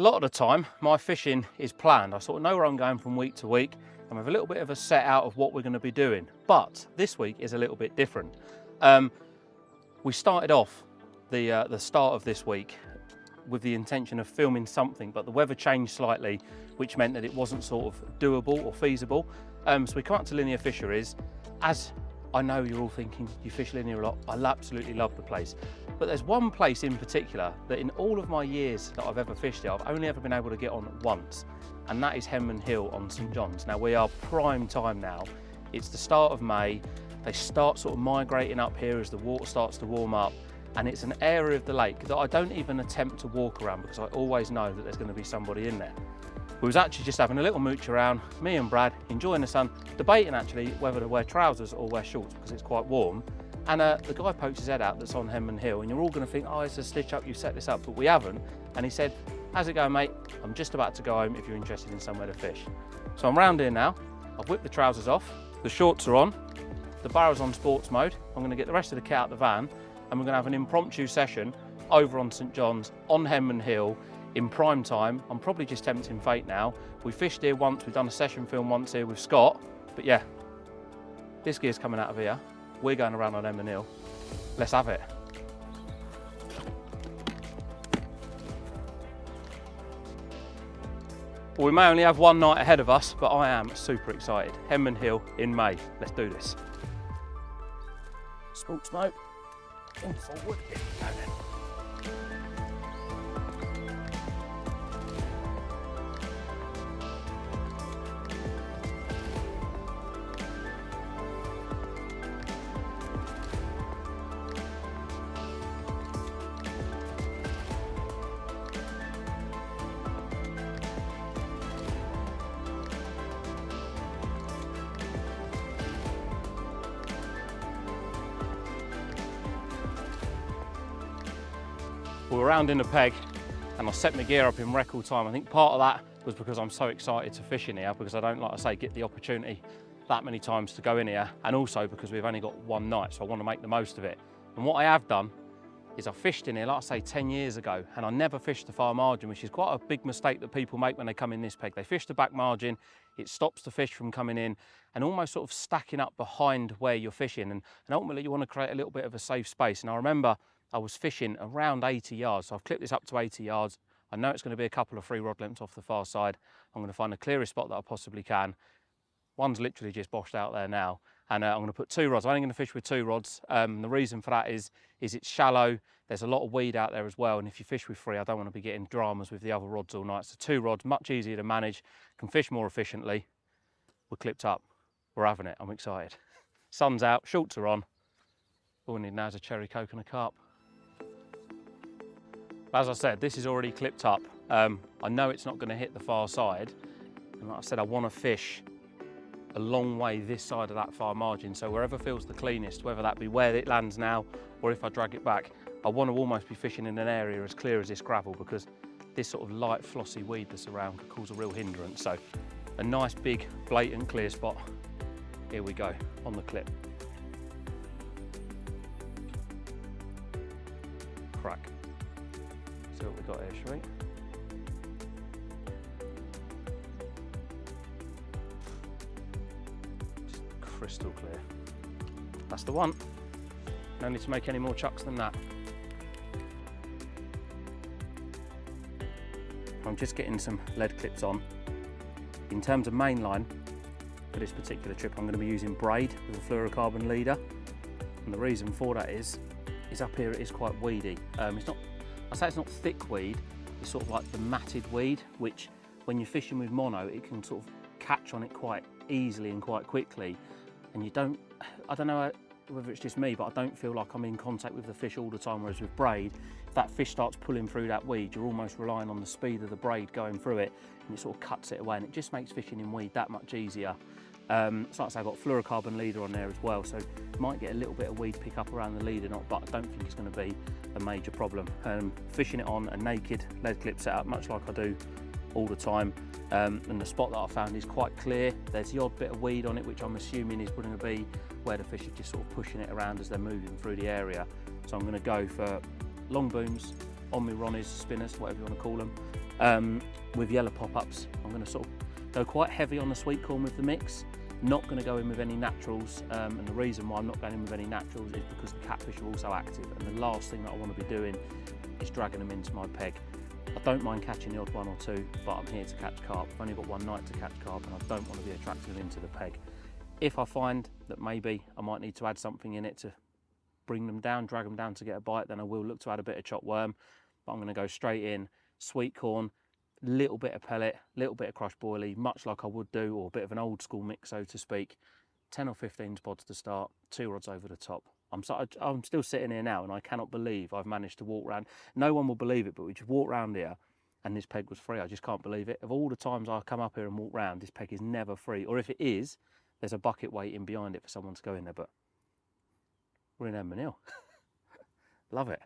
A lot of the time, my fishing is planned. I sort of know where I'm going from week to week, and we have a little bit of a set out of what we're going to be doing. But this week is a little bit different. We started off the start of this week with the intention of filming something, but the weather changed slightly, which meant that it wasn't sort of doable or feasible. So we come up to Linear Fisheries. As I know you're all thinking, you fish Linear a lot. I absolutely love the place. But there's one place in particular that in all of my years that I've ever fished here, I've only ever been able to get on once, and that is Henman Hill on St John's. Now we are prime time now. It's the start of May. They start sort of migrating up here as the water starts to warm up, and it's an area of the lake that I don't even attempt to walk around because I always know that there's going to be somebody in there. We was actually just having a little mooch around, me and Brad, enjoying the sun, debating actually whether to wear trousers or wear shorts because it's quite warm. And the guy pokes his head out that's on Henman Hill, and you're all going to think, oh, it's a stitch up, you set this up, but we haven't. And he said, how's it going, mate? I'm just about to go home if you're interested in somewhere to fish. So I'm round here now. I've whipped the trousers off, the shorts are on, the barrel's on sports mode. I'm going to get the rest of the kit out the van, and we're going to have an impromptu session over on St John's on Henman Hill in prime time. I'm probably just tempting fate now. We fished here once, we've done a session film once here with Scott, but yeah, this gear's coming out of here. We're going around on Henman Hill. Let's have it. Well, we may only have one night ahead of us, but I am super excited. Henman Hill in May. Let's do this. Sports mode. In forward. Here we go then. We were round in the peg and I set my gear up in record time. I think part of that was because I'm so excited to fish in here, because I don't, like I say, get the opportunity that many times to go in here, and also because we've only got one night, so I want to make the most of it. And what I have done is I fished in here, like I say, 10 years ago, and I never fished the far margin, which is quite a big mistake that people make when they come in this peg. They fish the back margin, it stops the fish from coming in and almost sort of stacking up behind where you're fishing, and ultimately you want to create a little bit of a safe space. And I remember I was fishing around 80 yards, so I've clipped this up to 80 yards. I know it's going to be a couple of free rod lengths off the far side. I'm going to find the clearest spot that I possibly can. One's literally just boshed out there now, and I'm going to put 2 rods. I'm only going to fish with 2 rods. The reason for that is it's shallow. There's a lot of weed out there as well, and if you fish with 3, I don't want to be getting dramas with the other rods all night. So 2 rods, much easier to manage, can fish more efficiently. We're clipped up. We're having it. I'm excited. Sun's out, shorts are on. All we need now is a cherry coke and a carp. As I said, this is already clipped up. I know it's not going to hit the far side, and like I said, I want to fish a long way this side of that far margin, so wherever feels the cleanest, whether that be where it lands now or if I drag it back, I want to almost be fishing in an area as clear as this gravel, because this sort of light flossy weed that's around could cause a real hindrance. So a nice big blatant clear spot. Here we go on the clip. Crack. See what we got here, shall we? Just crystal clear. That's the one. No need to make any more chucks than that. I'm just getting some lead clips on. In terms of main line, for this particular trip, I'm going to be using braid with a fluorocarbon leader. And the reason for that is up here it is quite weedy. It's not, I say it's not thick weed, it's sort of like the matted weed, which when you're fishing with mono, it can sort of catch on it quite easily and quite quickly. And you don't, I don't know whether it's just me, but I don't feel like I'm in contact with the fish all the time, whereas with braid, if that fish starts pulling through that weed, you're almost relying on the speed of the braid going through it, and it sort of cuts it away, and it just makes fishing in weed that much easier. So like I say, I've got fluorocarbon leader on there as well, so might get a little bit of weed pick up around the leader knot, but I don't think it's going to be a major problem. Fishing it on a naked lead clip setup, much like I do all the time, and the spot that I found is quite clear. There's the odd bit of weed on it, which I'm assuming is going to be where the fish are just sort of pushing it around as they're moving through the area. So I'm going to go for long booms on my Ronnie's spinners, whatever you want to call them, with yellow pop-ups. I'm going to sort of go quite heavy on the sweet corn with the mix. Not going to go in with any naturals, and the reason why I'm not going in with any naturals is because the catfish are also active, and the last thing that I want to be doing is dragging them into my peg. I don't mind catching the odd one or two, but I'm here to catch carp. I've only got one night to catch carp, and I don't want to be attracting them into the peg. If I find that maybe I might need to add something in it to bring them down, drag them down to get a bite, then I will look to add a bit of chopped worm, but I'm going to go straight in, sweet corn, little bit of pellet, little bit of crushed boilie, much like I would do, or a bit of an old school mix, so to speak. 10 or 15 pods to start, 2 rods over the top. I'm still sitting here now and I cannot believe I've managed to walk around. No one will believe it, but we just walked around here and this peg was free. I just can't believe it. Of all the times I come up here and walk around, this peg is never free. Or if it is, there's a bucket waiting behind it for someone to go in there. But we're in Henman Hill. Love it.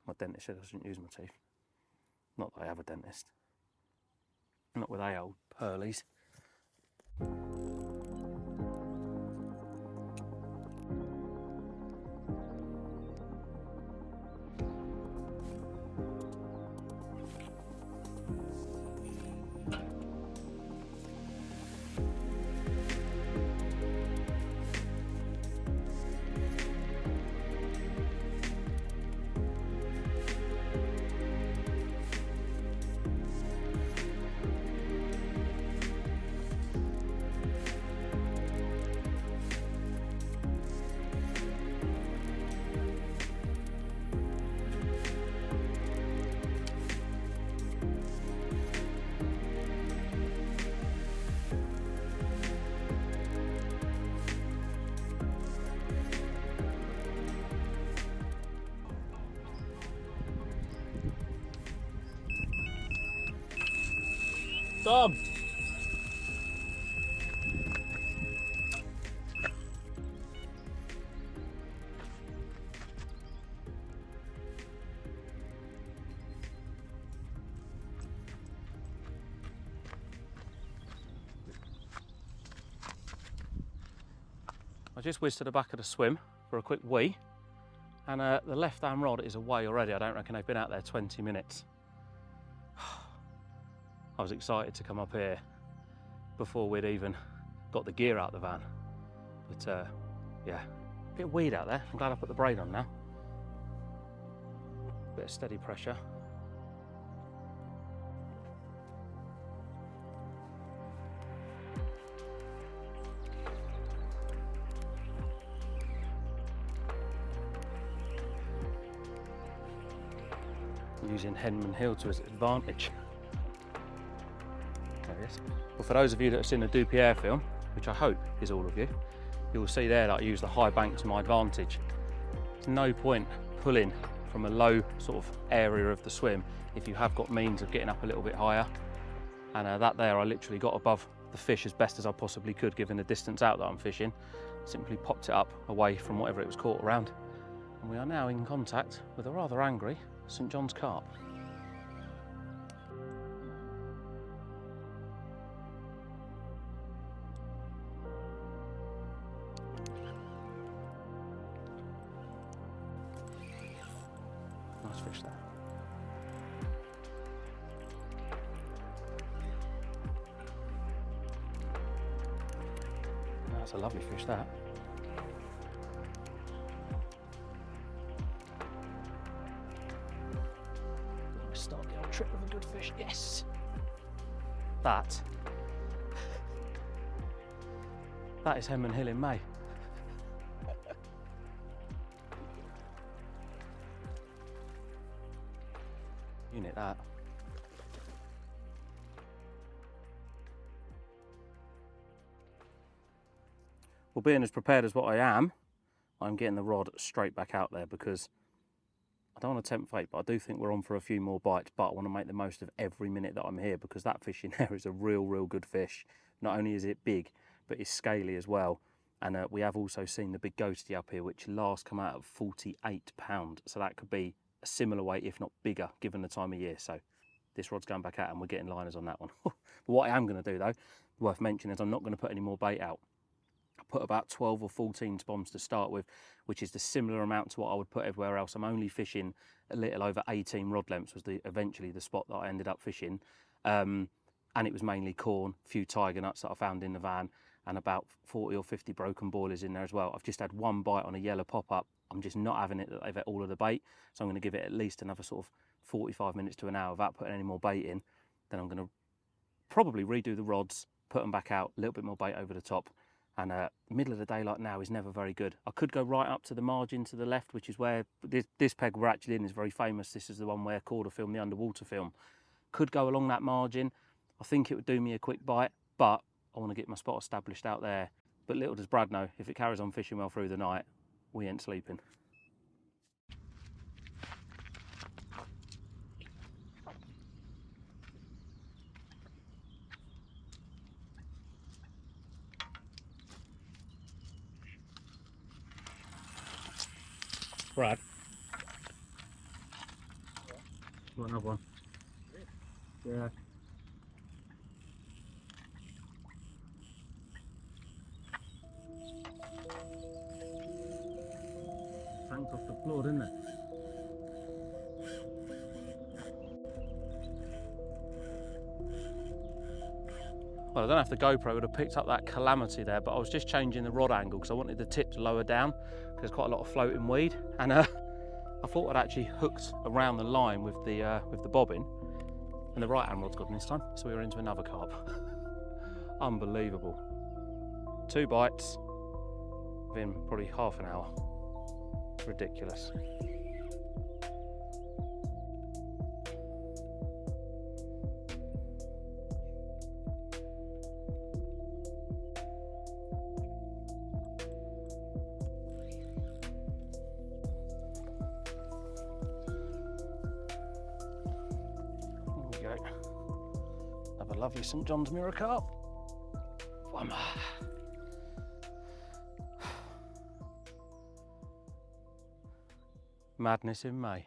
My dentist said I shouldn't use my teeth. Not that I have a dentist. Not with they old pearlies. Tom! I just whizzed to the back of the swim for a quick wee, and the left hand rod is away already. I don't reckon they've been out there 20 minutes. I was excited to come up here before we'd even got the gear out of the van. But yeah, a bit of weed out there. I'm glad I put the braid on now. Bit of steady pressure. Using Henmans Hill to its advantage. Well, for those of you that have seen the Dupier film, which I hope is all of you, you'll see there that I use the high bank to my advantage. There's no point pulling from a low sort of area of the swim if you have got means of getting up a little bit higher. And that there, I literally got above the fish as best as I possibly could, given the distance out that I'm fishing. Simply popped it up away from whatever it was caught around. And we are now in contact with a rather angry St John's carp. Nice fish there. That's a lovely fish, that. Start the old trip with a good fish, yes! That is Henman Hill in May. Unit that. Well, being as prepared as what I am, I'm getting the rod straight back out there because I don't want to tempt fate, but I do think we're on for a few more bites, but I want to make the most of every minute that I'm here because that fish in there is a real good fish. Not only is it big, but it's scaly as well. And we have also seen the big ghosty up here, which last come out at 48 pounds. So that could be a similar weight, if not bigger, given the time of year. So this rod's going back out and we're getting liners on that one. But what I am going to do though, worth mentioning, is I'm not going to put any more bait out. I put about 12 or 14 bombs to start with, which is the similar amount to what I would put everywhere else. I'm only fishing a little over 18 rod lengths was eventually the spot that I ended up fishing. And it was mainly corn, a few tiger nuts that I found in the van, and about 40 or 50 broken boilers in there as well. I've just had one bite on a yellow pop-up. I'm just not having it that they've ate all of the bait, so I'm going to give it at least another sort of 45 minutes to an hour without putting any more bait in. Then I'm going to probably redo the rods, put them back out, a little bit more bait over the top. And middle of the day like now is never very good. I could go right up to the margin to the left, which is where this peg we're actually in is very famous. This is the one where Corder filmed the underwater film. Could go along that margin. I think it would do me a quick bite, but I want to get my spot established out there. But little does Brad know, if it carries on fishing well through the night, we ain't sleeping. Brad. Want another one? Yeah. Tanked off the floor, didn't it? Well, I don't know if the GoPro would have picked up that calamity there, but I was just changing the rod angle because I wanted the tip to lower down because there's quite a lot of floating weed, and I thought I'd actually hooked around the line with the bobbin, and the right hand rod's gone this time, so we were into another carp. Unbelievable. 2 bites within probably half an hour. Ridiculous. There we go. Have a lovely St John's mirror carp. One more. Madness in May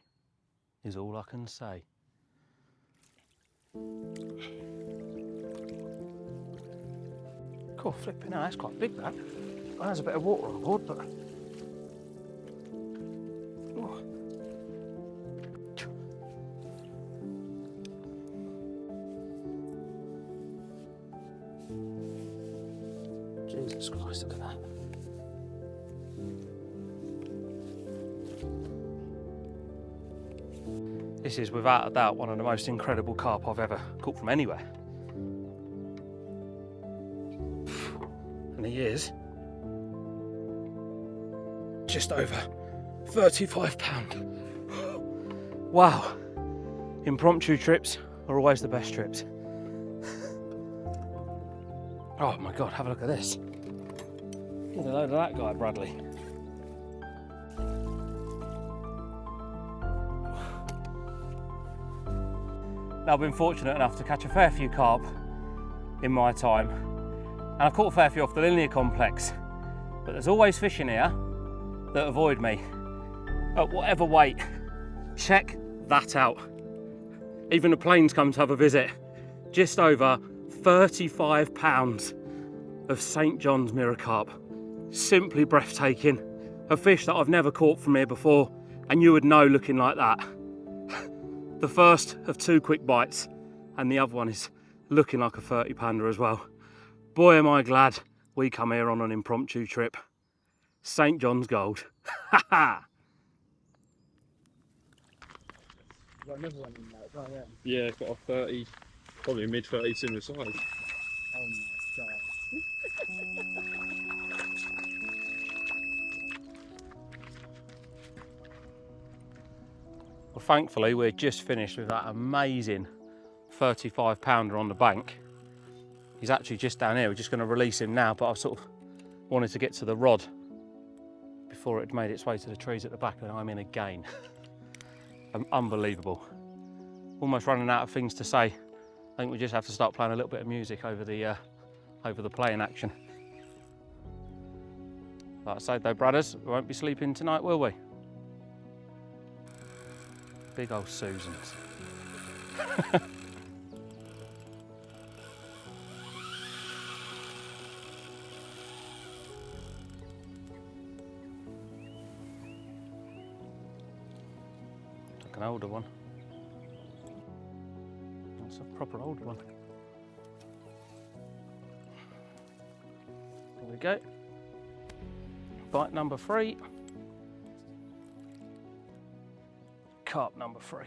is all I can say. Cool, flipping out, that's quite big that. Well, there's a bit of water on board, but... Oh. Jesus Christ, look at that. This is without a doubt one of the most incredible carp I've ever caught from anywhere. And he is just over 35 pounds. Wow. Impromptu trips are always the best trips. Oh my God, have a look at this. Get a load of that guy, Bradley. Now, I've been fortunate enough to catch a fair few carp in my time, and I've caught a fair few off the linear complex, but there's always fish in here that avoid me at whatever weight. Check that out. Even the planes come to have a visit. Just over 35 pounds of St John's mirror carp. Simply breathtaking. A fish that I've never caught from here before, and you would know looking like that. The first of 2 quick bites, and the other one is looking like a 30 pounder as well. Boy, am I glad we come here on an impromptu trip. St John's gold. Ha ha! Got another one in there as well, yeah. Yeah, it's got a 30, probably mid-30 similar size. Oh my God. Well, thankfully, we're just finished with that amazing 35 pounder on the bank. He's actually just down here. We're just going to release him now, but I sort of wanted to get to the rod before it made its way to the trees at the back, and I'm in again. Unbelievable. Almost running out of things to say. I think we just have to start playing a little bit of music over the playing action. Like I said though, brothers, we won't be sleeping tonight, will we? Big old Susans. like an older one. That's a proper old one. There we go. Bite number 3. Carp number 3.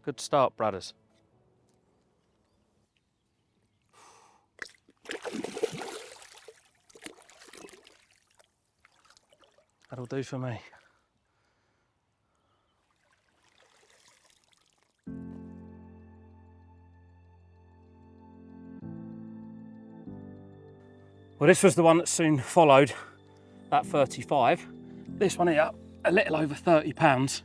Good start, brothers. That'll do for me. Well, this was the one that soon followed that 35. This one here, a little over 30 pounds.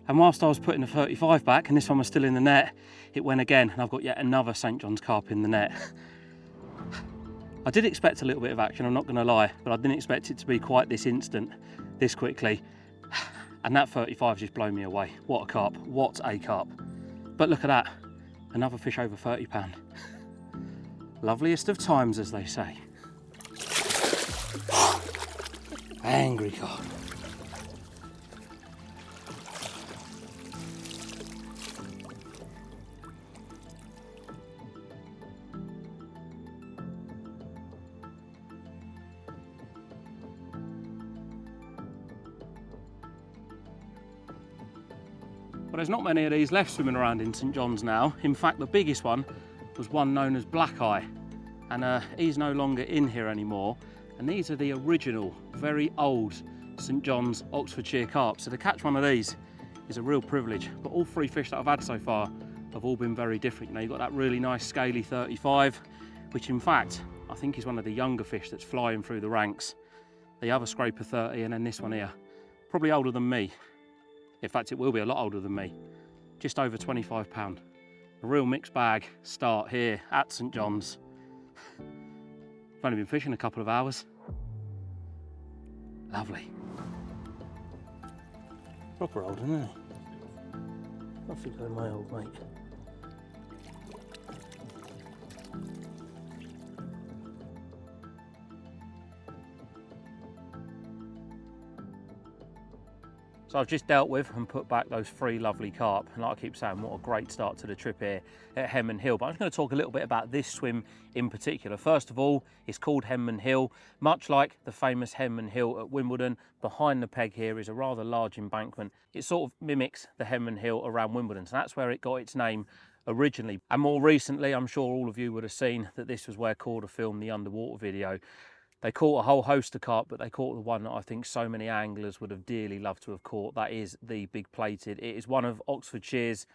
And whilst I was putting the 35 back and this one was still in the net, it went again, and I've got yet another St. John's carp in the net. I did expect a little bit of action, I'm not going to lie, but I didn't expect it to be quite this instant, this quickly. And that 35 just blown me away. What a carp, what a carp. But look at that, another fish over 30 pound. Loveliest of times, as they say. Angry carp. But there's not many of these left swimming around in St. John's now. In fact, the biggest one was one known as Black Eye, and he's no longer in here anymore. And these are the original, very old St. John's Oxfordshire carp. So to catch one of these is a real privilege. But all 3 fish that I've had so far have all been very different. You know, you've got that really nice scaly 35, which in fact, I think is one of the younger fish that's flying through the ranks. The other scraper 30, and then this one here, probably older than me. In fact, it will be a lot older than me. Just over 25 pound. A real mixed bag start here at St. John's. I've only been fishing a couple of hours. Lovely. Proper old, isn't it? Off you go, my old mate. So I've just dealt with and put back those 3 lovely carp, and like I keep saying, what a great start to the trip here at Henman Hill. But I'm just going to talk a little bit about this swim in particular. First of all, it's called Henman Hill, much like the famous Henman Hill at Wimbledon. Behind the peg here is a rather large embankment. It sort of mimics the Henman Hill around Wimbledon, so that's where it got its name originally. And more recently, I'm sure all of you would have seen that this was where Corda filmed the underwater video. They caught a whole host of carp, but they caught the one that I think so many anglers would have dearly loved to have caught. That is the big plated. It is one of Oxfordshire's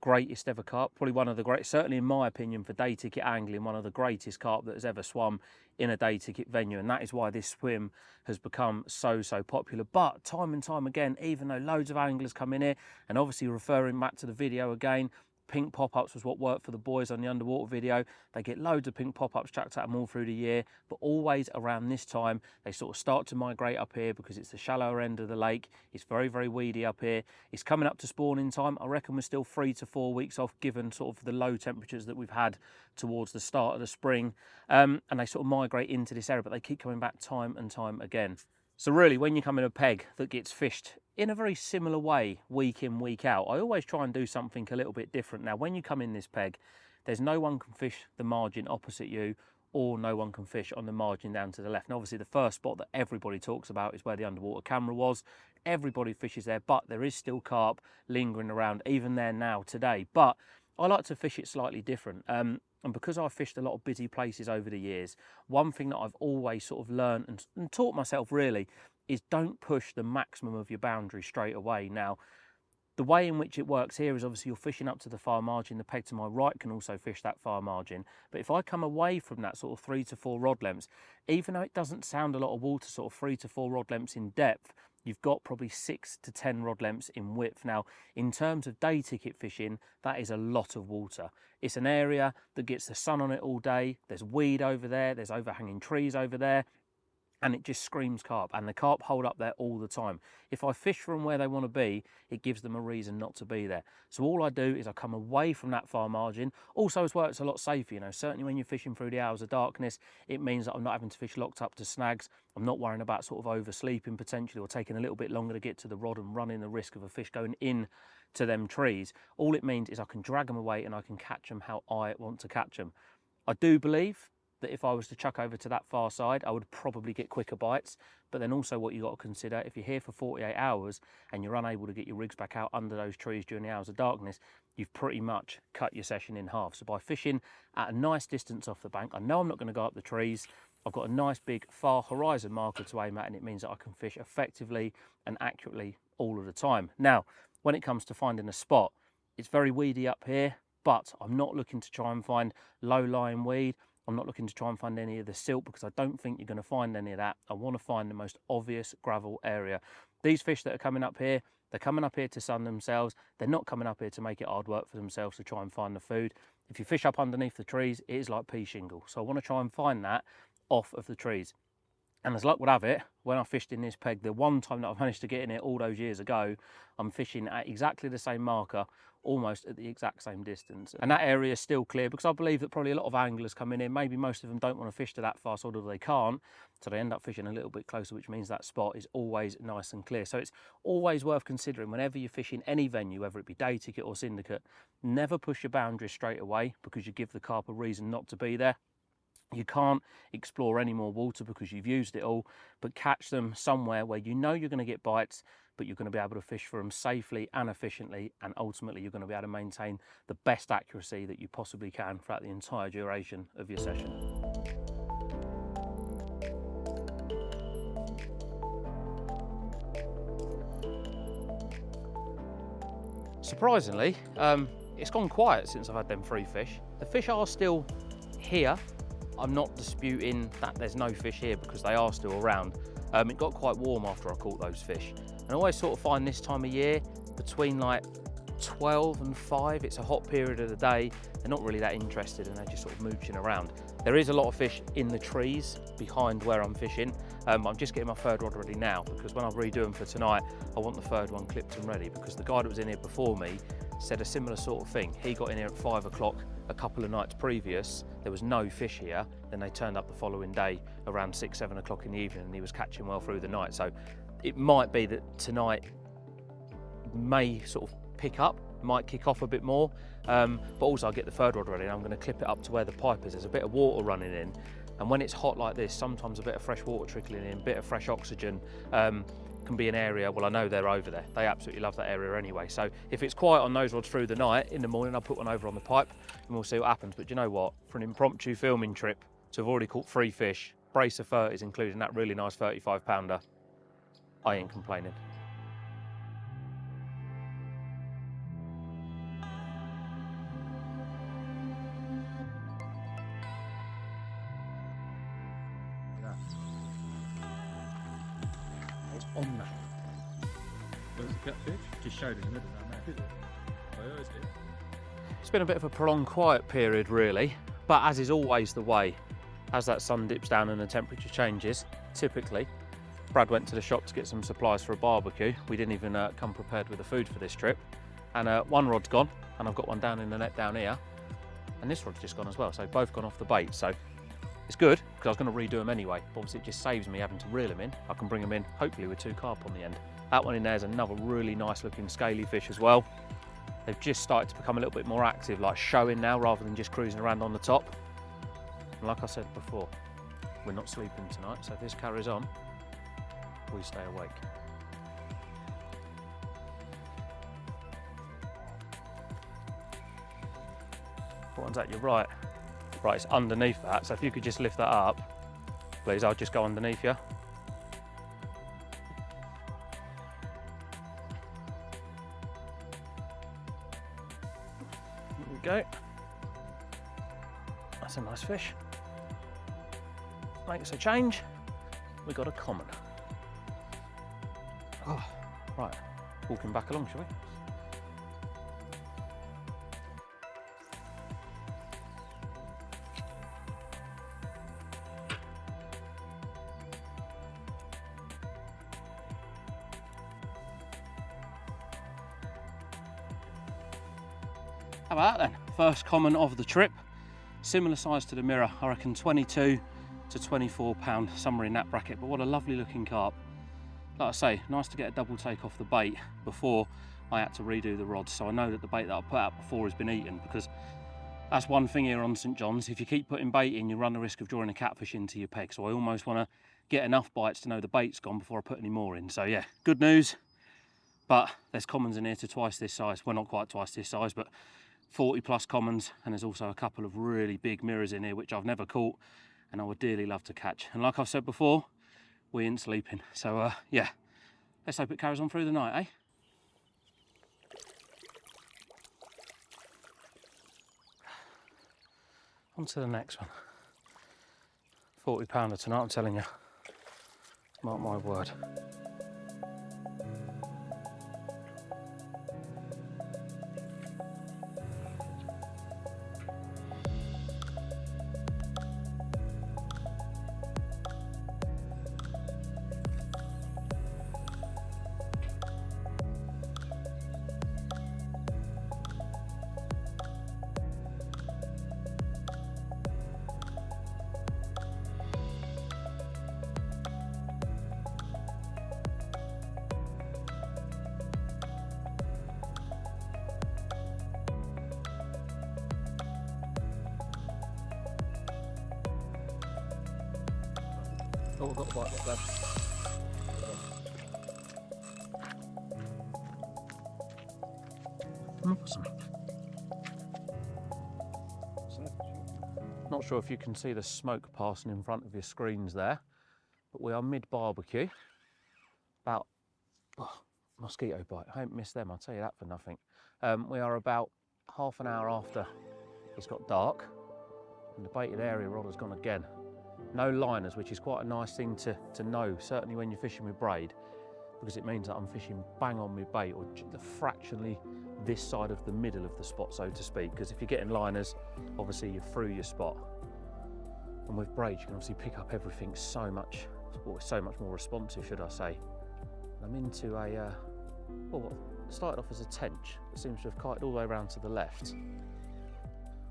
greatest ever carp, probably one of the great, certainly in my opinion, for day ticket angling, one of the greatest carp that has ever swum in a day ticket venue, and that is why this swim has become so popular. But time and time again, even though loads of anglers come in here, and obviously referring back to the video again, pink pop-ups was what worked for the boys on the underwater video. They get loads of pink pop-ups chucked at them all through the year, but always around this time they sort of start to migrate up here because it's the shallower end of the lake. It's very weedy up here. It's coming up to spawning time. I reckon we're still 3 to 4 weeks off, given sort of the low temperatures that we've had towards the start of the spring, and they sort of migrate into this area, but they keep coming back time and time again. So really, when you come in a peg that gets fished in a very similar way, week in, week out, I always try and do something a little bit different. Now, when you come in this peg, there's no one can fish the margin opposite you, or no one can fish on the margin down to the left. And obviously the first spot that everybody talks about is where the underwater camera was. Everybody fishes there, but there is still carp lingering around even there now today. But I like to fish it slightly different. And because I've fished a lot of busy places over the years, one thing that I've always sort of learned and taught myself really is don't push the maximum of your boundary straight away. Now, the way in which it works here is obviously you're fishing up to the far margin. The peg to my right can also fish that far margin. But if I come away from that sort of 3 to 4 rod lengths, even though it doesn't sound a lot of water, sort of 3 to 4 rod lengths in depth, you've got probably 6 to 10 rod lengths in width. Now, in terms of day ticket fishing, that is a lot of water. It's an area that gets the sun on it all day. There's weed over there. There's overhanging trees over there. and it just screams carp, and the carp hold up there all the time. If I fish from where they want to be, it gives them a reason not to be there. So all I do is I come away from that far margin. Also as well, it's a lot safer, you know, certainly when you're fishing through the hours of darkness, it means that I'm not having to fish locked up to snags. I'm not worrying about sort of oversleeping potentially, or taking a little bit longer to get to the rod and running the risk of a fish going in to them trees. All it means is I can drag them away and I can catch them how I want to catch them. I do believe that if I was to chuck over to that far side, I would probably get quicker bites. But then also what you got to consider, if you're here for 48 hours and you're unable to get your rigs back out under those trees during the hours of darkness, you've pretty much cut your session in half. So by fishing at a nice distance off the bank, I know I'm not going to go up the trees. I've got a nice big far horizon marker to aim at, and it means that I can fish effectively and accurately all of the time. Now, when it comes to finding a spot, it's very weedy up here, but I'm not looking to try and find low-lying weed. I'm not looking to try and find any of the silt, because I don't think you're going to find any of that. I want to find the most obvious gravel area. These fish that are coming up here, they're coming up here to sun themselves. They're not coming up here to make it hard work for themselves to try and find the food. If you fish up underneath the trees, it is like pea shingle. So I want to try and find that off of the trees. And as luck would have it, when I fished in this peg, the one time that I've managed to get in it all those years ago, I'm fishing at exactly the same marker, almost at the exact same distance. And that area is still clear, because I believe that probably a lot of anglers coming in, maybe most of them don't want to fish to that far side, or they can't, so they end up fishing a little bit closer, which means that spot is always nice and clear. So it's always worth considering whenever you're fishing any venue, whether it be day ticket or syndicate, never push your boundaries straight away, because you give the carp a reason not to be there. You can't explore any more water because you've used it all, but catch them somewhere where you know you're going to get bites, but you're going to be able to fish for them safely and efficiently, and ultimately you're going to be able to maintain the best accuracy that you possibly can throughout the entire duration of your session. Surprisingly, it's gone quiet since I've had them 3 fish. The fish are still here. I'm not disputing that there's no fish here, because they are still around. It got quite warm after I caught those fish. And I always sort of find this time of year, between like 12 and 5, it's a hot period of the day. They're not really that interested, and they're just sort of mooching around. There is a lot of fish in the trees behind where I'm fishing. I'm just getting my third rod ready now, because when I redo them for tonight, I want the third one clipped and ready, because the guy that was in here before me said a similar sort of thing. He got in here at 5 o'clock a couple of nights previous. There was no fish here. Then they turned up the following day around 6, 7 o'clock in the evening, and he was catching well through the night. So it might be that tonight may sort of pick up, might kick off a bit more, but also I'll get the third rod ready, and I'm going to clip it up to where the pipe is. There's a bit of water running in, and when it's hot like this, sometimes a bit of fresh water trickling in, a bit of fresh oxygen can be an area. Well, I know they're over there. They absolutely love that area anyway. So if it's quiet on those rods through the night, in the morning I'll put one over on the pipe and we'll see what happens. But you know what, for an impromptu filming trip, to have already caught 3 fish, brace of 30s, including that really nice 35-pounder, I ain't complaining. What's on that? There's a catfish. Just showed in the middle down there. Oh, is it? It's been a bit of a prolonged quiet period really, but as is always the way, as that sun dips down and the temperature changes, typically, Brad went to the shop to get some supplies for a barbecue. We didn't even come prepared with the food for this trip. And one rod's gone, and I've got one down in the net down here, and this rod's just gone as well, so both gone off the bait. So it's good, because I was going to redo them anyway, but obviously it just saves me having to reel them in. I can bring them in, hopefully with 2 carp on the end. That one in there is another really nice looking scaly fish as well. They've just started to become a little bit more active, like showing now rather than just cruising around on the top. And like I said before, we're not sleeping tonight, so if this carries on, we stay awake. What one's that? You're right. Right, it's underneath that, so if you could just lift that up, please, I'll just go underneath you. There we go. That's a nice fish. Makes a change. We got a common. Oh, right, walking back along, shall we? How about that then? First common of the trip. Similar size to the mirror, I reckon 22 to 24 pound, somewhere in that bracket, but what a lovely looking carp. Like I say, nice to get a double take off the bait before I had to redo the rods, so I know that the bait that I put out before has been eaten, because that's one thing here on St John's. If you keep putting bait in, you run the risk of drawing a catfish into your peg, so I almost want to get enough bites to know the bait's gone before I put any more in. So yeah, good news, but there's commons in here to twice this size. Well, not quite twice this size, but 40 plus commons, and there's also a couple of really big mirrors in here which I've never caught and I would dearly love to catch. And like I've said before, we ain't sleeping, so yeah, let's hope it carries on through the night, eh? On to the next one. 40 pounder tonight, I'm telling you. Mark my word. Oh, I've got a bite, got that. Not sure if you can see the smoke passing in front of your screens there, but we are mid-barbecue. About, mosquito bite, I haven't missed them, I'll tell you that for nothing. We are about half an hour after it's got dark, and the baited area rod has gone again. No liners, which is quite a nice thing to know, certainly when you're fishing with braid, because it means that I'm fishing bang on my bait, or fractionally this side of the middle of the spot, so to speak, because if you're getting liners, obviously you're through your spot. And with braid, you can obviously pick up everything so much, or so much more responsive, should I say. I'm into a, well, it started off as a tench, that seems to have kited all the way around to the left,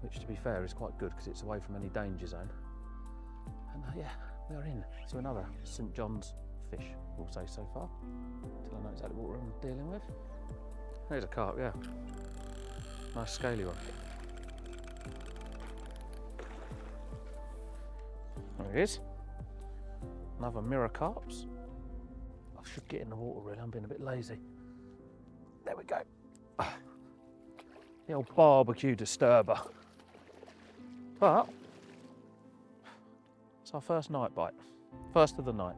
which to be fair is quite good because it's away from any danger zone. And yeah, we are in to another St John's fish, we'll say so far, until I know exactly what we're dealing with. There's a carp, yeah. Nice scaly one. There he is. Another mirror carps. I should get in the water really, I'm being a bit lazy. There we go. The old barbecue disturber. But it's our first night bite. First of the night.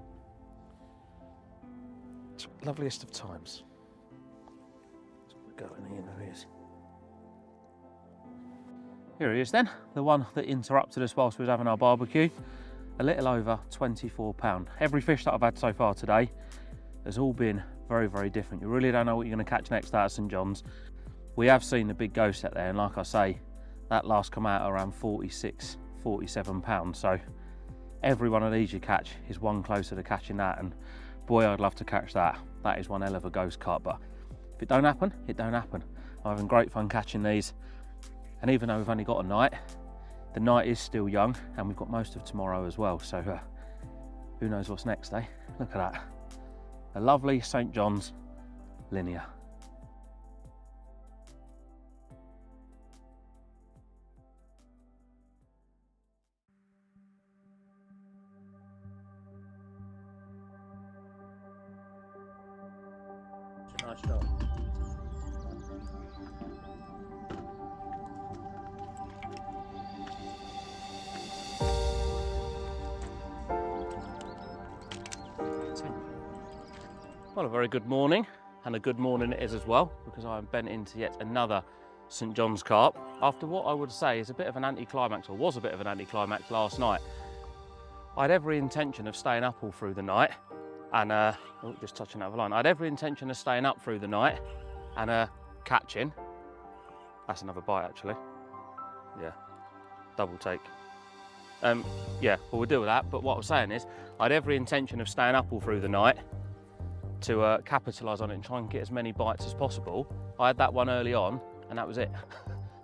It's the loveliest of times. Go in here, there he is. Here he is then, the one that interrupted us whilst we was having our barbecue. A little over 24 pound. Every fish that I've had so far today has all been very, very different. You really don't know what you're going to catch next out of St John's. We have seen the big ghost set there, and like I say, that last come out around 46, 47 pounds. So every one of these you catch is one closer to catching that, and boy, I'd love to catch that. That is one hell of a ghost carp, but if it don't happen, it don't happen. I'm having great fun catching these, and even though we've only got a night, the night is still young, and we've got most of tomorrow as well, so who knows what's next, eh? Look at that. A lovely St John's linear. It's a nice shot. Well, a very good morning, and a good morning it is as well, because I am bent into yet another St John's carp after what I would say is a bit of an anticlimax, or was a bit of an anticlimax last night. I had every intention of staying up all through the night and just touching that line. I had every intention of staying up through the night and catching. That's another bite actually. Yeah, double take. Yeah, well, we'll deal with that, but what I was saying is I had every intention of staying up all through the night to capitalise on it and try and get as many bites as possible. I had that one early on and that was it.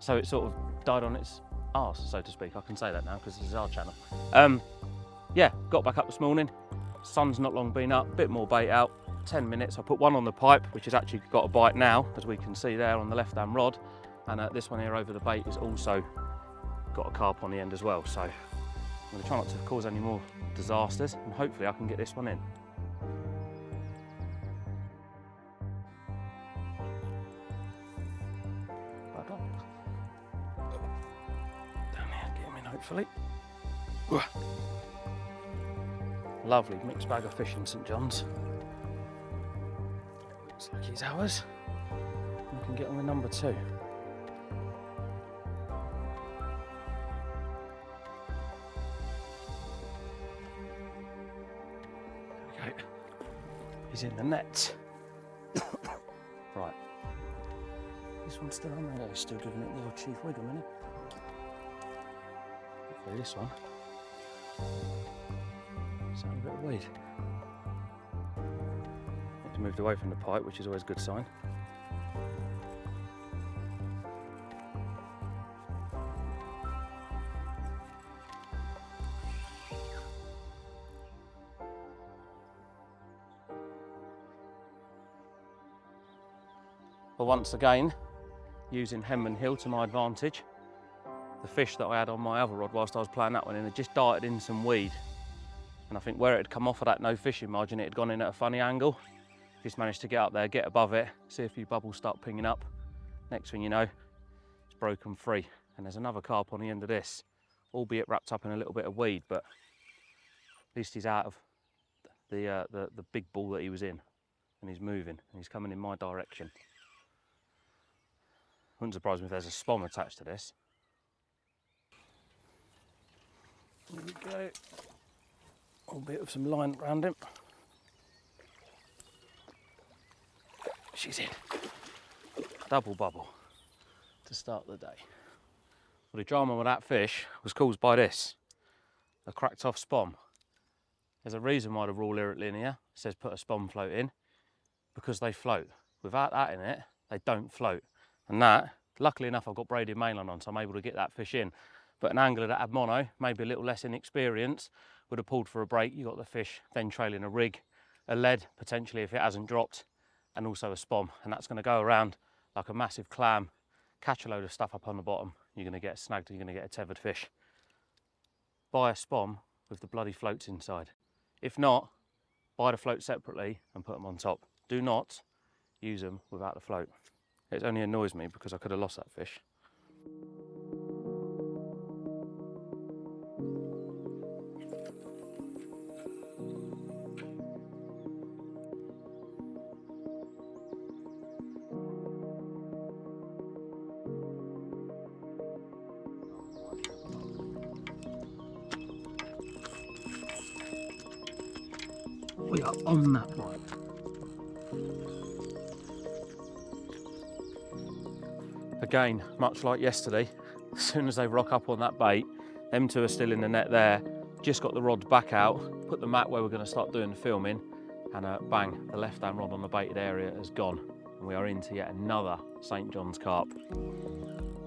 So it sort of died on its arse, so to speak. I can say that now because this is our channel. Yeah, got back up this morning. Sun's not long been up, bit more bait out, 10 minutes. I put one on the pipe, which has actually got a bite now, as we can see there on the left-hand rod. And this one here over the bait has also got a carp on the end as well. So I'm gonna try not to cause any more disasters, and hopefully I can get this one in. Down here, get him in hopefully. Lovely mixed bag of fish in St John's. Looks like he's ours. We can get on with number 2. Okay, he's in the net. Right, this one's still on there. He's still giving it the old chief wiggle, isn't he? Hopefully this one. Sound a bit of weed. It's moved away from the pipe, which is always a good sign. Well, once again, using Henmans Hill to my advantage, the fish that I had on my other rod whilst I was playing that one in had just darted in some weed. And I think where it had come off of that no fishing margin, it had gone in at a funny angle. Just managed to get up there, get above it, see a few bubbles start pinging up. Next thing you know, it's broken free. And there's another carp on the end of this, albeit wrapped up in a little bit of weed, but at least he's out of the big ball that he was in. And he's moving, and he's coming in my direction. Wouldn't surprise me if there's a spom attached to this. There we go. A bit of some line around him. She's in. Double bubble to start the day. Well, the drama with that fish was caused by this, a cracked off spom. There's a reason why the rule here at Linear says put a spom float in, because they float. Without that in it, they don't float. And that, luckily enough, I've got braided mainline on, so I'm able to get that fish in. But an angler that had mono, maybe a little less inexperienced, would have pulled for a break. You got the fish then trailing a rig, a lead potentially if it hasn't dropped, and also a spom. And that's going to go around like a massive clam, catch a load of stuff up on the bottom. You're going to get snagged, you're going to get a tethered fish. Buy a spom with the bloody floats inside. If not, buy the float separately and put them on top. Do not use them without the float. It only annoys me because I could have lost that fish. We are on that one. Again, much like yesterday, as soon as they rock up on that bait, them two are still in the net there, just got the rods back out, put the mat where we're going to start doing the filming, and bang, the left-hand rod on the baited area has gone. And we are into yet another St John's carp.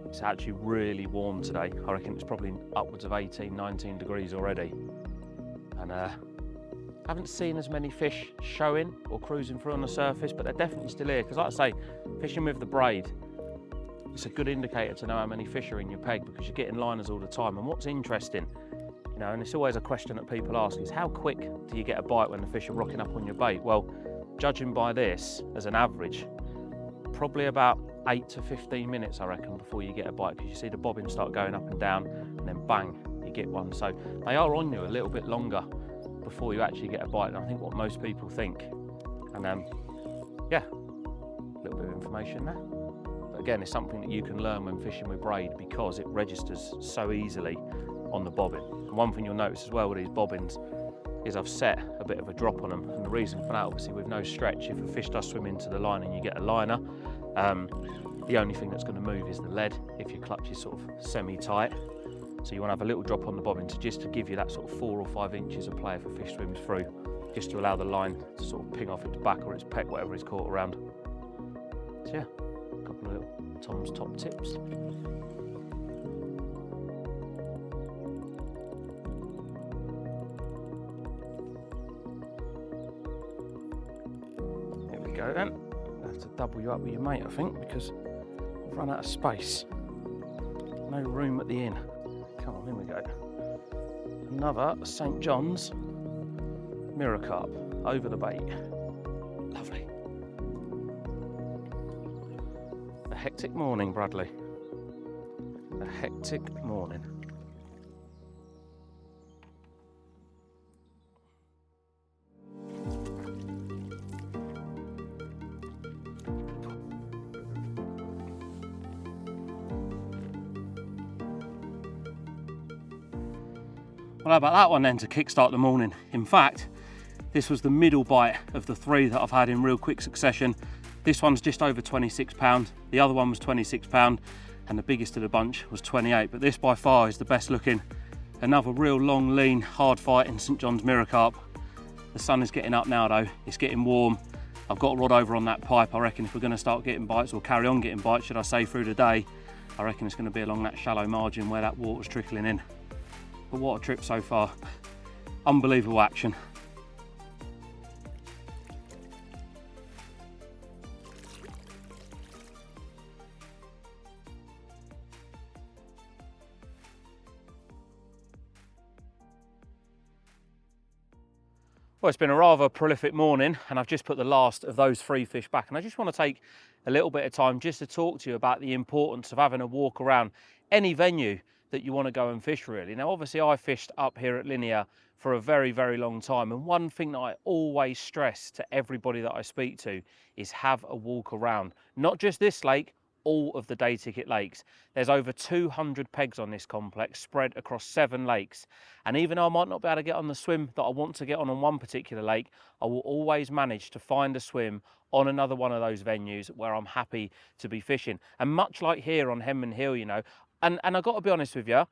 It's actually really warm today. I reckon it's probably upwards of 18, 19 degrees already. And haven't seen as many fish showing or cruising through on the surface, but they're definitely still here. Because like I say, fishing with the braid, it's a good indicator to know how many fish are in your peg, because you're getting liners all the time. And what's interesting, you know, and it's always a question that people ask, is how quick do you get a bite when the fish are rocking up on your bait? Well, judging by this as an average, probably about 8 to 15 minutes, I reckon, before you get a bite, because you see the bobbins start going up and down, and then bang, you get one. So they are on you a little bit longer before you actually get a bite, and I think what most people think. And yeah, a little bit of information there. But again, it's something that you can learn when fishing with braid, because it registers so easily on the bobbin. And one thing you'll notice as well with these bobbins is I've set a bit of a drop on them, and the reason for that, obviously with no stretch, if a fish does swim into the line and you get a liner, the only thing that's going to move is the lead if your clutch is sort of semi-tight. So you want to have a little drop on the bobbin just to give you that sort of 4 or 5 inches of play if a fish swims through, just to allow the line to sort of ping off its back or its peck, whatever it's caught around. So yeah, A couple of little Tom's top tips. There we go then. I have to double you up with your mate, I think, because I've run out of space. No room at the inn. Come on, in we go. Another St. John's mirror carp over the bait. Lovely. A hectic morning, Bradley. A hectic morning. Well, how about that one then to kickstart the morning? In fact, this was the middle bite of the 3 that I've had in real quick succession. This one's just over 26 pound, the other one was 26 pound, and the biggest of the bunch was 28, but this by far is the best looking. Another real long, lean, hard fighting St. John's mirror carp. The sun is getting up now though, it's getting warm. I've got a rod over on that pipe. I reckon if we're gonna start getting bites, or carry on getting bites, should I say, through the day, I reckon it's gonna be along that shallow margin where that water's trickling in. But what a trip so far. Unbelievable action. Well, it's been a rather prolific morning, and I've just put the last of those 3 fish back, and I just want to take a little bit of time just to talk to you about the importance of having a walk around any venue that you want to go and fish, really. Now, obviously I fished up here at Linear for a very, very long time, and one thing that I always stress to everybody that I speak to is have a walk around. Not just this lake, all of the day ticket lakes. There's over 200 pegs on this complex spread across 7 lakes, and even though I might not be able to get on the swim that I want to get on one particular lake, I will always manage to find a swim on another one of those venues where I'm happy to be fishing. And much like here on Henman Hill, you know, and I've got to be honest with you,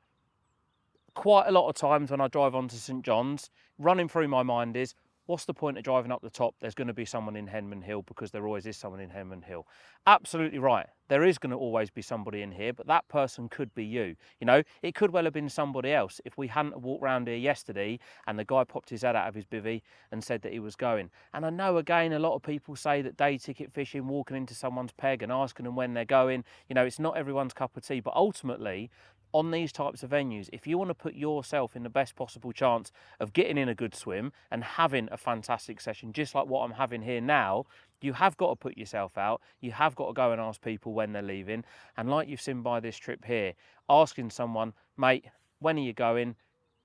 quite a lot of times when I drive onto St. John's, running through my mind is, what's the point of driving up the top? There's going to be someone in Henman Hill, because there always is someone in Henman Hill. Absolutely right. There is going to always be somebody in here, but that person could be you. You know, it could well have been somebody else if we hadn't walked around here yesterday and the guy popped his head out of his bivvy and said that he was going. And I know, again, a lot of people say that day ticket fishing, walking into someone's peg and asking them when they're going, you know, it's not everyone's cup of tea, but ultimately, on these types of venues, if you want to put yourself in the best possible chance of getting in a good swim and having a fantastic session, just like what I'm having here now, you have got to put yourself out. You have got to go and ask people when they're leaving. And like you've seen by this trip here, asking someone, mate, when are you going?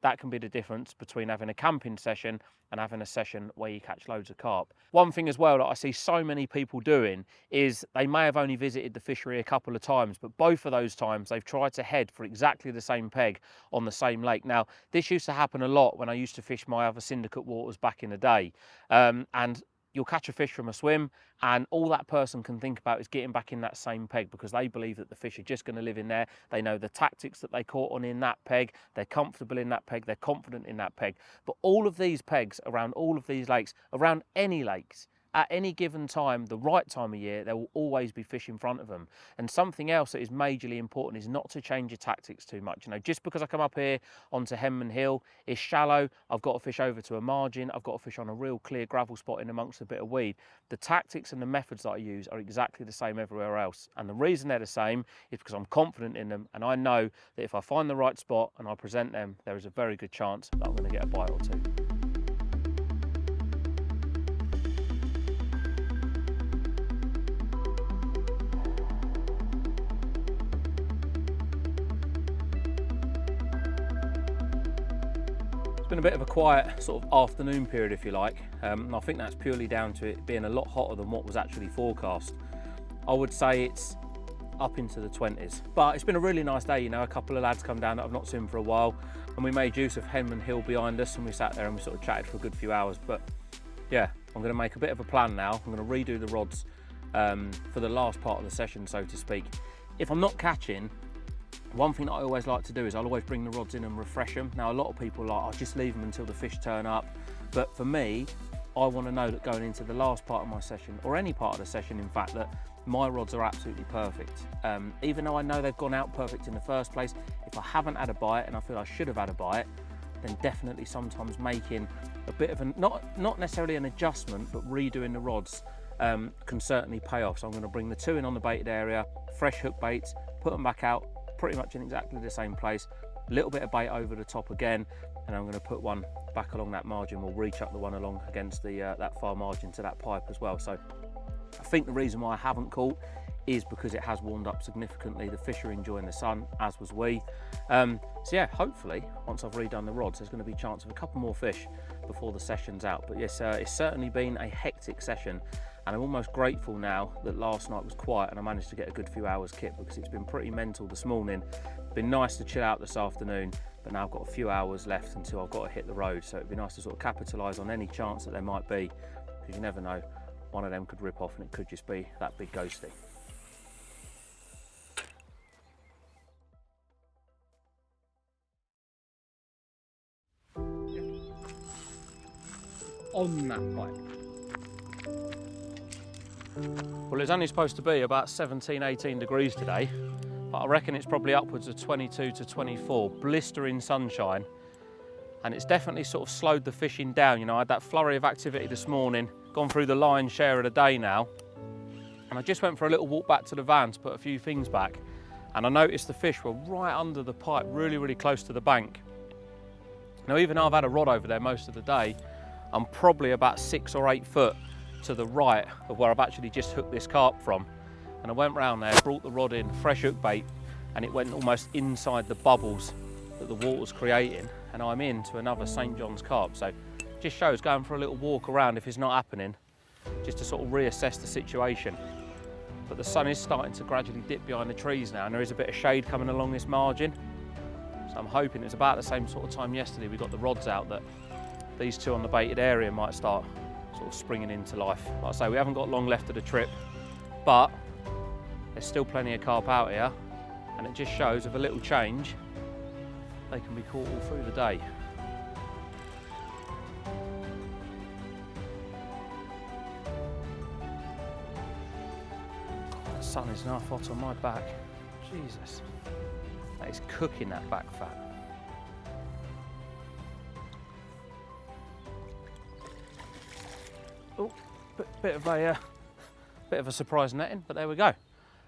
That can be the difference between having a camping session and having a session where you catch loads of carp. One thing as well that I see so many people doing is they may have only visited the fishery a couple of times, but both of those times they've tried to head for exactly the same peg on the same lake. Now, this used to happen a lot when I used to fish my other syndicate waters back in the day. And you'll catch a fish from a swim and all that person can think about is getting back in that same peg, because they believe that the fish are just going to live in there. They know the tactics that they caught on in that peg. They're comfortable in that peg. They're confident in that peg. But all of these pegs around all of these lakes, around any lakes, at any given time, the right time of year, there will always be fish in front of them. And something else that is majorly important is not to change your tactics too much. You know, just because I come up here onto Henman Hill, it's shallow, I've got to fish over to a margin, I've got to fish on a real clear gravel spot in amongst a bit of weed. The tactics and the methods that I use are exactly the same everywhere else. And the reason they're the same is because I'm confident in them, and I know that if I find the right spot and I present them, there is a very good chance that I'm going to get a bite or two. It's been a bit of a quiet sort of afternoon period, if you like, and I think that's purely down to it being a lot hotter than what was actually forecast. I would say it's up into the 20s, but it's been a really nice day. You know, a couple of lads come down that I've not seen for a while, and we made use of Henman Hill behind us, and we sat there and we sort of chatted for a good few hours. But yeah, I'm going to make a bit of a plan now. I'm going to redo the rods for the last part of the session, so to speak. If I'm not catching, one thing that I always like to do is I'll always bring the rods in and refresh them. Now, a lot of people are like, I'll just leave them until the fish turn up. But for me, I want to know that going into the last part of my session, or any part of the session in fact, that my rods are absolutely perfect. Even though I know they've gone out perfect in the first place, if I haven't had a bite and I feel I should have had a bite, then definitely sometimes making a bit of not necessarily an adjustment, but redoing the rods can certainly pay off. So I'm going to bring the two in on the baited area, fresh hook baits, put them back out pretty much in exactly the same place, a little bit of bait over the top again, and I'm going to put one back along that margin. We'll reach up the one along against the that far margin to that pipe as well. So I think the reason why I haven't caught is because it has warmed up significantly. The fish are enjoying the sun, as was we. So yeah, hopefully once I've redone the rods, there's going to be a chance of a couple more fish before the session's out. But yes, it's certainly been a hectic session, and I'm almost grateful now that last night was quiet and I managed to get a good few hours kit, because it's been pretty mental this morning. Been nice to chill out this afternoon, but now I've got a few hours left until I've got to hit the road. So it'd be nice to sort of capitalise on any chance that there might be, because you never know, one of them could rip off and it could just be that big ghosty. On that pipe. Well, it's only supposed to be about 17, 18 degrees today, but I reckon it's probably upwards of 22 to 24, blistering sunshine, and it's definitely sort of slowed the fishing down. You know, I had that flurry of activity this morning, gone through the lion's share of the day now, and I just went for a little walk back to the van to put a few things back, and I noticed the fish were right under the pipe, really, really close to the bank. Now, even though I've had a rod over there most of the day, I'm probably about 6 or 8 foot to the right of where I've actually just hooked this carp from. And I went round there, brought the rod in, fresh hook bait, and it went almost inside the bubbles that the water's creating, and I'm into another St. John's carp. So just shows going for a little walk around if it's not happening, just to sort of reassess the situation. But the sun is starting to gradually dip behind the trees now, and there is a bit of shade coming along this margin. So I'm hoping it's about the same sort of time yesterday we got the rods out that these two on the baited area might start sort of springing into life. Like I say, we haven't got long left of the trip, but there's still plenty of carp out here, and it just shows with a little change, they can be caught all through the day. The sun is now hot on my back. Jesus, that is cooking that back fat. Oh, bit of a surprise netting, but there we go.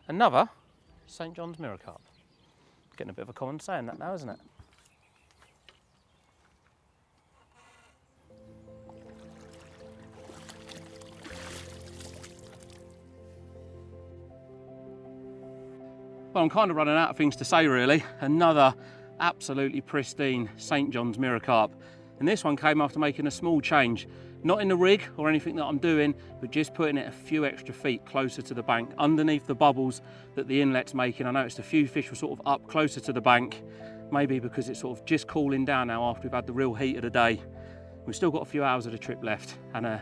Another St. John's mirror carp. Getting a bit of a common saying that now, isn't it? Well, I'm kind of running out of things to say really. Another absolutely pristine St. John's mirror carp. And this one came after making a small change. Not in the rig or anything that I'm doing, but just putting it a few extra feet closer to the bank, underneath the bubbles that the inlet's making. I noticed a few fish were sort of up closer to the bank, maybe because it's sort of just cooling down now after we've had the real heat of the day. We've still got a few hours of the trip left, and I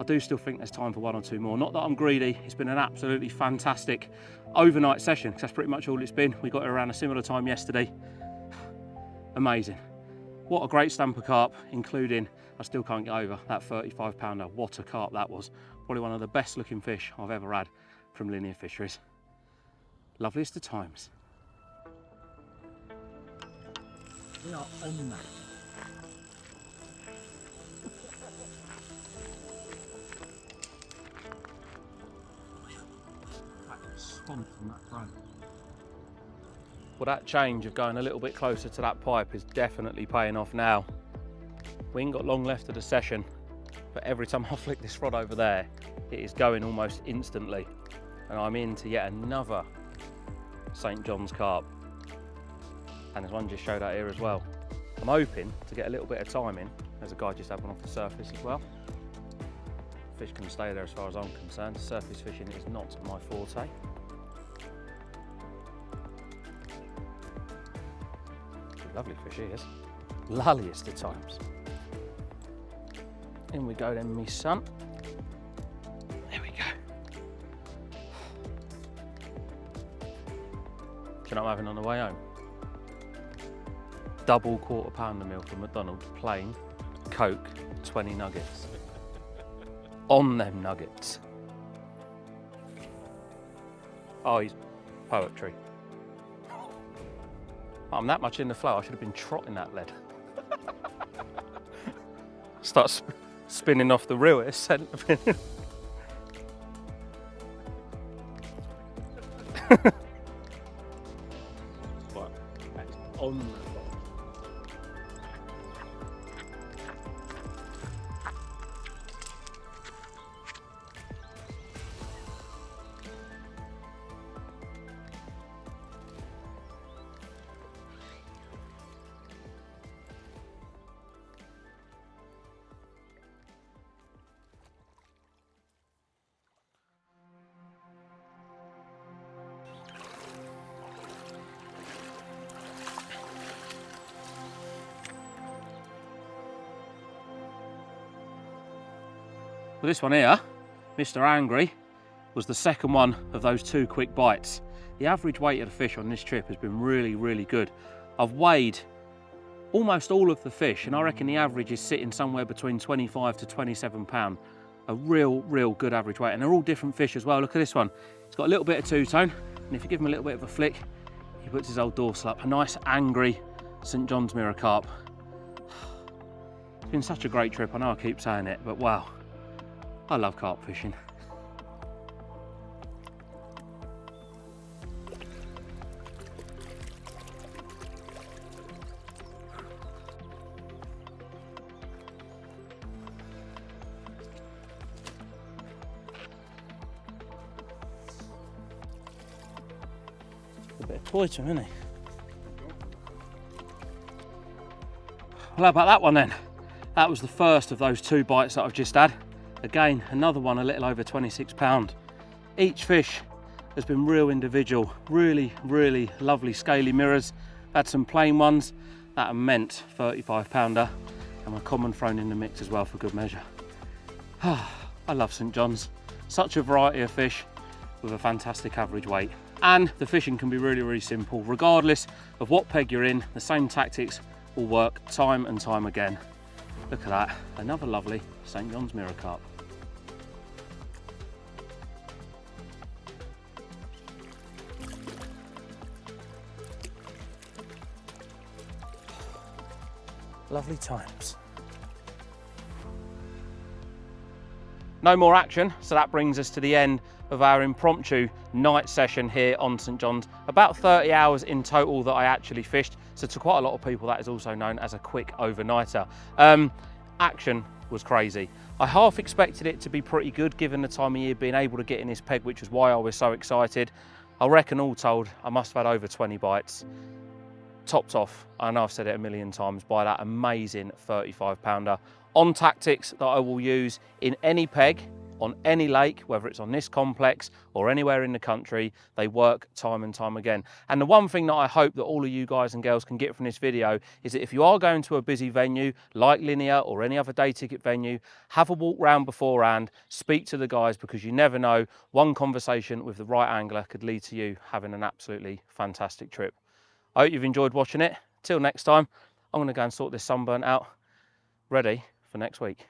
do still think there's time for 1 or 2 more. Not that I'm greedy, it's been an absolutely fantastic overnight session, because that's pretty much all it's been. We got it around a similar time yesterday. Amazing. What a great stamper carp, including, I still can't get over that 35 pounder. What a carp that was. Probably one of the best looking fish I've ever had from linear fisheries. Loveliest of times. We are on that. Stomped on that front. Well, that change of going a little bit closer to that pipe is definitely paying off now. We ain't got long left of the session, but every time I flick this rod over there, it is going almost instantly. And I'm into yet another St. John's carp. And there's one just showed out here as well. I'm hoping to get a little bit of time in. There's a guy just had one off the surface as well. Fish can stay there as far as I'm concerned. Surface fishing is not my forte. Lovely fish he is. Lulliest of times. In we go then, me son. There we go. Do you know what I'm having on the way home? Double quarter pounder meal from McDonald's, plain, Coke, 20 nuggets. On them nuggets. Oh, he's poetry. I'm that much in the flow, I should have been trotting that lead. Start spinning off the reel, it's centre pin. Right, that's on that bite. Well, this one here, Mr. Angry, was the second one of those 2 quick bites. The average weight of the fish on this trip has been really, really good. I've weighed almost all of the fish, and I reckon the average is sitting somewhere between 25 to 27 pound. A real good average weight, and they're all different fish as well. Look at this one. It's got a little bit of two-tone, and if you give him a little bit of a flick, he puts his old dorsal up. A nice, angry St. John's mirror carp. It's been such a great trip. I know I keep saying it, but wow. I love carp fishing. A bit of toy to him, isn't he? Well, how about that one then? That was the first of those 2 bites that I've just had. Again, another one a little over 26 pound. Each fish has been real individual, really lovely scaly mirrors. Had some plain ones, that immense 35 pounder, and a common thrown in the mix as well for good measure. I love St. John's, such a variety of fish with a fantastic average weight. And the fishing can be really simple. Regardless of what peg you're in, the same tactics will work time and time again. Look at that, another lovely St. John's mirror carp. Lovely times. No more action, so that brings us to the end of our impromptu night session here on St. John's. About 30 hours in total that I actually fished, so to quite a lot of people that is also known as a quick overnighter. Action was crazy. I half expected it to be pretty good given the time of year, being able to get in this peg, which was why I was so excited. I reckon all told, I must have had over 20 bites. Topped off, I know I've said it a million times, by that amazing 35 pounder on tactics that I will use in any peg, on any lake, whether it's on this complex or anywhere in the country. They work time and time again. And the one thing that I hope that all of you guys and girls can get from this video is that if you are going to a busy venue like Linear or any other day ticket venue, have a walk round beforehand, speak to the guys, because you never know, one conversation with the right angler could lead to you having an absolutely fantastic trip. I hope you've enjoyed watching it. Till next time, I'm going to go and sort this sunburnt out, ready for next week.